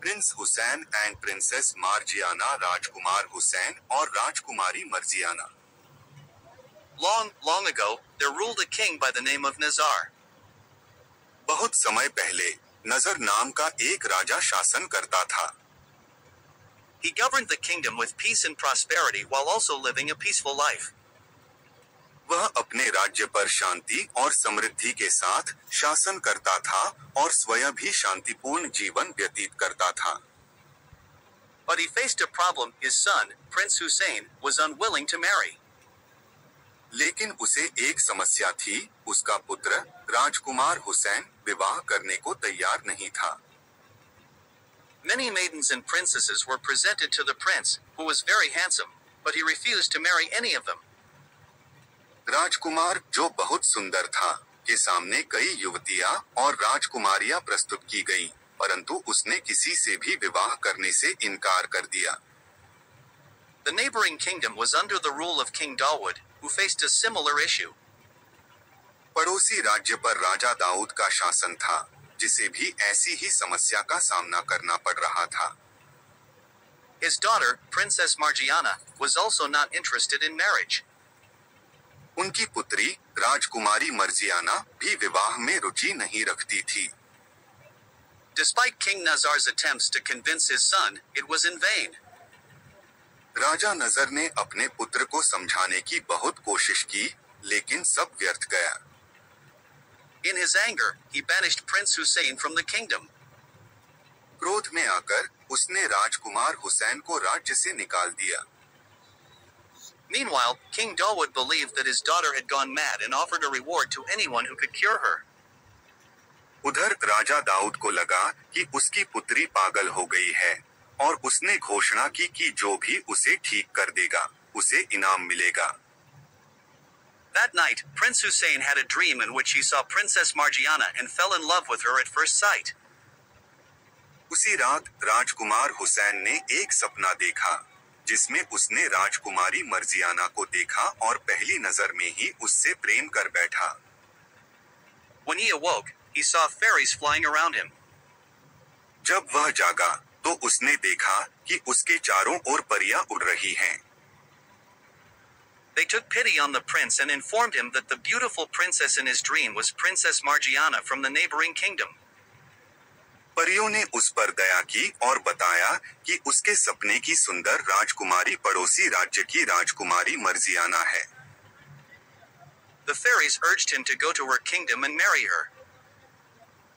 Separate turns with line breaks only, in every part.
Prince Hussain and princess मार्जियाना, राजकुमार हुसैन और राजकुमारी मर्जियाना।
Long, long ago, there ruled a king by the name of Nizar.
बहुत समय पहले नजर नाम का एक राजा शासन करता था।
He governed the kingdom with peace and prosperity while also living a peaceful life.
वह अपने राज्य पर शांति और समृद्धि के साथ शासन करता था और स्वयं भी शांतिपूर्ण जीवन व्यतीत करता था।
But he faced a problem. His son, Prince Hussein, was unwilling to marry.
लेकिन उसे एक समस्या थी, उसका पुत्र राजकुमार हुसैन विवाह करने को तैयार नहीं था।
Many maidens and princesses were presented to the prince, who was very handsome, but he refused to marry any of them.
राजकुमार जो बहुत सुंदर था के सामने कई युवतियां और राजकुमारियां प्रस्तुत की गईं, परंतु उसने किसी से भी विवाह करने से इनकार कर दिया।
The neighboring kingdom was under the rule of King Dawood, who faced a similar issue.
पड़ोसी राज्य पर राजा दाऊद का शासन था, जिसे भी ऐसी ही समस्या का सामना करना पड़ रहा था।
His daughter, Princess Margiana, was also not interested in marriage.
उनकी पुत्री राजकुमारी मर्जियाना भी विवाह में रुचि नहीं रखती थी।
Despite King Nazar's attempts to convince his son, it was in vain.
राजा नजर ने अपने पुत्र को समझाने की बहुत कोशिश की, लेकिन सब व्यर्थ गया।
In his anger, he banished Prince Hussein from the kingdom.
क्रोध में आकर उसने राजकुमार हुसैन को राज्य से निकाल दिया।
Meanwhile, King Dawood believed that his daughter had gone mad and offered a reward to anyone who could cure her.
उधर राजा दाऊद को लगा कि उसकी पुत्री पागल हो गई है और उसने घोषणा की कि जो भी उसे ठीक कर देगा, उसे इनाम मिलेगा।
That night, Prince Hussein had a dream in which he saw Princess Margiana and fell in love with her at first sight.
उसी रात राजकुमार हुसैन ने एक सपना देखा, जिसमें उसने राजकुमारी मर्जियाना को देखा और पहली नजर में ही उससे प्रेम कर बैठा।
When he awoke, he saw fairies flying around him.
जब वह जागा, तो उसने देखा कि उसके चारों ओर परियां उड़ रही हैं।
They took pity on the prince and informed him that the beautiful princess in his dream was Princess Margiana from the neighboring kingdom.
परियों ने उस पर दया की और बताया कि उसके सपने की सुंदर राजकुमारी पड़ोसी राज्य की राजकुमारी मर्जियाना है।
The fairies urged him to go to her kingdom and marry her.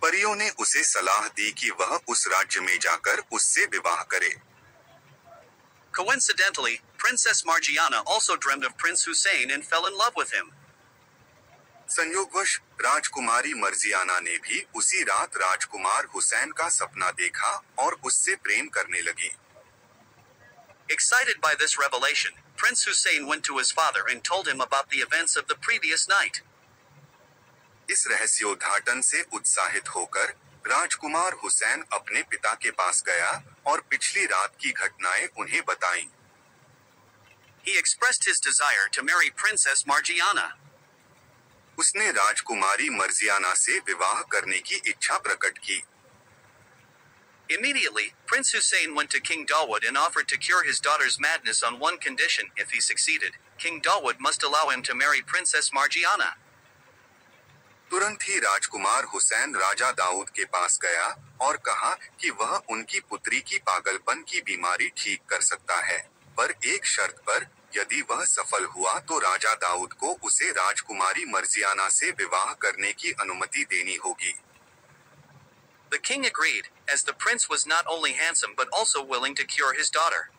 परियों ने उसे सलाह दी कि वह उस राज्य में जाकर उससे विवाह करे।
Coincidentally, Princess Margiana also dreamed of Prince Hussein and fell in love with him.
संयोगवश राजकुमारी मर्जियाना ने भी उसी रात राजकुमार हुसैन का सपना देखा और उससे प्रेम करने लगी।
Excited by this revelation, Prince Hussein went to his father and told him about the events of the previous night.
इस रहस्योद्घाटन से उत्साहित होकर राजकुमार हुसैन अपने पिता के पास गया और पिछली रात की घटनाएं उन्हें बताईं।
He expressed his desire to marry Princess Margiana.
उसने राजकुमारी मर्जियाना से विवाह करने की इच्छा प्रकट की।
Immediately, Prince Hussein went to King Dawood and offered to cure his daughter's madness on one condition. If he succeeded, King Dawood must allow him to marry Princess Margiana.
तुरंत ही राजकुमार हुसैन राजा दाऊद के पास गया और कहा कि वह उनकी पुत्री की पागलपन की बीमारी ठीक कर सकता है, पर एक शर्त पर, यदि वह सफल हुआ तो राजा दाऊद को उसे राजकुमारी मर्जियाना से विवाह करने की अनुमति देनी होगी।
The king agreed, as the prince was not only handsome but also willing to cure his daughter.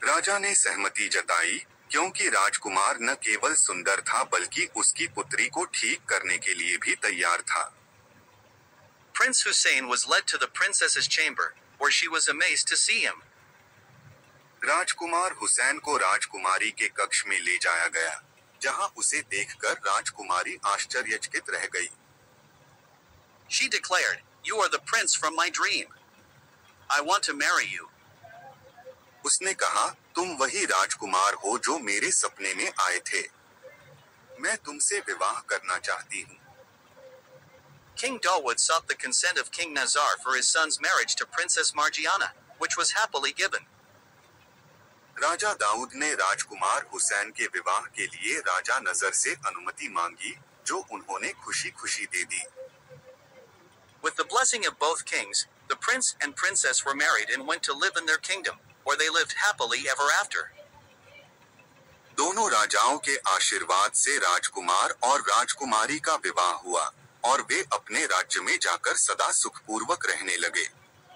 राजा ने सहमति जताई, क्योंकि राजकुमार न केवल सुंदर था बल्कि उसकी पुत्री को ठीक करने के लिए भी तैयार था।
Prince Hussein was led to the princess's chamber, where she was amazed to see him.
राजकुमार हुसैन को राजकुमारी के कक्ष में ले जाया गया, जहां उसे देखकर राजकुमारी आश्चर्यचकित रह गई।
She declared, "You are the prince from my dream. I want to marry you."
उसने कहा, तुम वही राजकुमार हो जो मेरे सपने में आए थे। मैं तुमसे विवाह करना चाहती हूँ।
King Dawood sought the consent of King Nazar for his son's marriage to Princess Margiana, which was happily given.
राजा दाऊद ने राजकुमार हुसैन के विवाह के लिए राजा नजर से अनुमति मांगी, जो उन्होंने खुशी खुशी दे दी।
With the blessing of both kings, the prince and princess were married and went to live in their kingdom, where they lived happily ever after.
दोनों राजाओं के आशीर्वाद से राजकुमार और राजकुमारी का विवाह हुआ और वे अपने राज्य में जाकर सदा सुखपूर्वक रहने लगे।